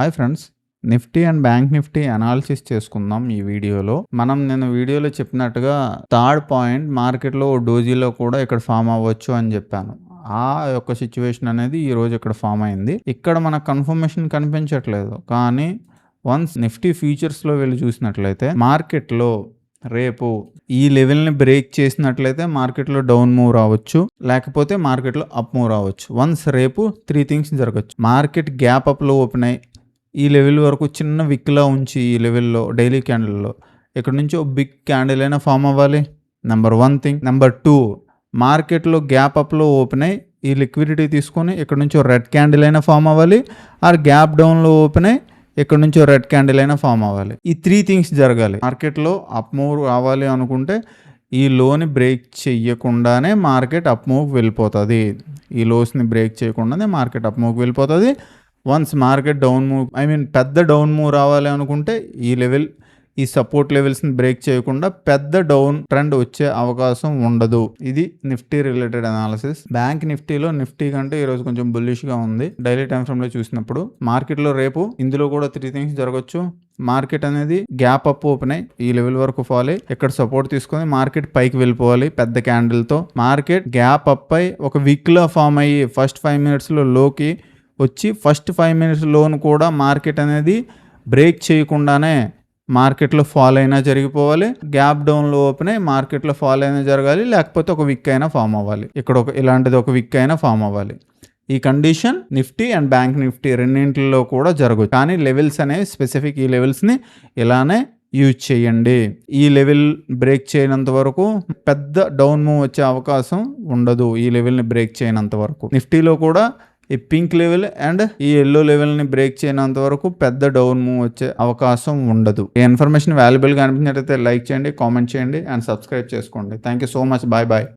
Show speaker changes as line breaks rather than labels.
Hi friends, Nifty and bank Nifty analysis చేసుకుందాం ఈ వీడియోలో. నేను వీడియోలో చెప్పినట్టుగా థర్డ్ పాయింట్ మార్కెట్లో డోజీలో కూడా ఇక్కడ ఫామ్ అవ్వచ్చు అని చెప్పాను. ఆ యొక్క సిచ్యువేషన్ అనేది ఈరోజు ఇక్కడ ఫామ్ అయింది. ఇక్కడ మనకు కన్ఫర్మేషన్ కనిపించట్లేదు, కానీ వన్స్ నిఫ్టీ ఫ్యూచర్స్లో వెళ్ళి చూసినట్లయితే మార్కెట్లో రేపు ఈ లెవెల్ని బ్రేక్ చేసినట్లయితే మార్కెట్లో డౌన్ మూవ్ రావచ్చు, లేకపోతే మార్కెట్లో అప్ మూవ్ రావచ్చు. వన్స్ రేపు 3 థింగ్స్ జరగచ్చు. మార్కెట్ గ్యాప్ అప్లో ఓపెన్ అయ్యి ఈ లెవెల్ వరకు చిన్న విక్లా ఉంచి ఈ లెవెల్లో డైలీ క్యాండిల్లో ఇక్కడ నుంచి ఒక బిగ్ క్యాండిల్ అయినా ఫామ్ అవ్వాలి. Number 1 thing. నెంబర్ 2, మార్కెట్లో గ్యాప్ అప్లో ఓపెన్ అయ్యి ఈ లిక్విడిటీ తీసుకొని ఇక్కడ నుంచి రెడ్ క్యాండిల్ అయినా ఫామ్ అవ్వాలి, ఆర్ గ్యాప్ డౌన్లో ఓపెన్ అయ్యి ఇక్కడ నుంచి రెడ్ క్యాండిల్ అయినా ఫామ్ అవ్వాలి. ఈ 3 థింగ్స్ జరగాలి. మార్కెట్లో అప్ మూవ్ రావాలి అనుకుంటే ఈ లోని బ్రేక్ చెయ్యకుండానే మార్కెట్ అప్ మూవ్కి వెళ్ళిపోతుంది. ఈ లోస్ని బ్రేక్ చేయకుండానే మార్కెట్ అప్ మూవ్కి వెళ్ళిపోతుంది. వన్స్ మార్కెట్ డౌన్ మూవ్ పెద్ద డౌన్ మూవ్ రావాలి అనుకుంటే ఈ సపోర్ట్ లెవెల్స్ని బ్రేక్ చేయకుండా పెద్ద డౌన్ ట్రెండ్ వచ్చే అవకాశం ఉండదు. ఇది Nifty related analysis. Bank Nifty కంటే ఈరోజు కొంచెం బుల్లిష్గా ఉంది డైలీ టైం ఫ్రేమ్లో చూసినప్పుడు. మార్కెట్లో రేపు ఇందులో కూడా 3 థింగ్స్ జరగచ్చు. మార్కెట్ అనేది గ్యాప్ అప్ ఓపెన్ అయ్యి ఈ లెవెల్ వరకు ఫాల్ అయ్యి ఇక్కడ సపోర్ట్ తీసుకొని మార్కెట్ పైకి వెళ్ళిపోవాలి పెద్ద క్యాండిల్తో. మార్కెట్ గ్యాప్ అప్ అయి ఒక వీక్లో ఫామ్ అయ్యి ఫస్ట్ 5 మినిట్స్లో లోకి వచ్చి ఫస్ట్ 5 మినిట్స్ లోన్ కూడా మార్కెట్ అనేది బ్రేక్ చేయకుండానే మార్కెట్లో ఫాల్ అయినా జరిగిపోవాలి. గ్యాప్ డౌన్లో ఓపెన్ అయ్యి మార్కెట్లో ఫాల్ అయినా జరగాలి, లేకపోతే ఒక విక్ అయినా ఫామ్ అవ్వాలి. ఇక్కడ ఇలాంటిది ఒక విక్ అయినా ఫామ్ అవ్వాలి. ఈ condition Nifty and bank Nifty రెండింటిలో కూడా జరగచ్చు. కానీ లెవెల్స్ అనేవి స్పెసిఫిక్, ఈ లెవెల్స్ని ఇలానే యూజ్ చేయండి. ఈ లెవెల్ బ్రేక్ చేయనంత వరకు పెద్ద డౌన్ మూవ్ వచ్చే అవకాశం ఉండదు. ఈ లెవెల్ని బ్రేక్ చేయనంత వరకు నిఫ్టీలో కూడా ఈ పింక్ లెవెల్ అండ్ ఈ ఎల్లో లెవెల్ని బ్రేక్ చేయనంత వరకు పెద్ద డౌన్ మూవ్ వచ్చే అవకాశం ఉండదు. ఈ ఇన్ఫర్మేషన్ వాల్యుబుల్గా అనిపించినట్లయితే లైక్ చేయండి, కామెంట్ చేయండి అండ్ సబ్స్క్రైబ్ చేసుకోండి. Thank you so much. Bye bye.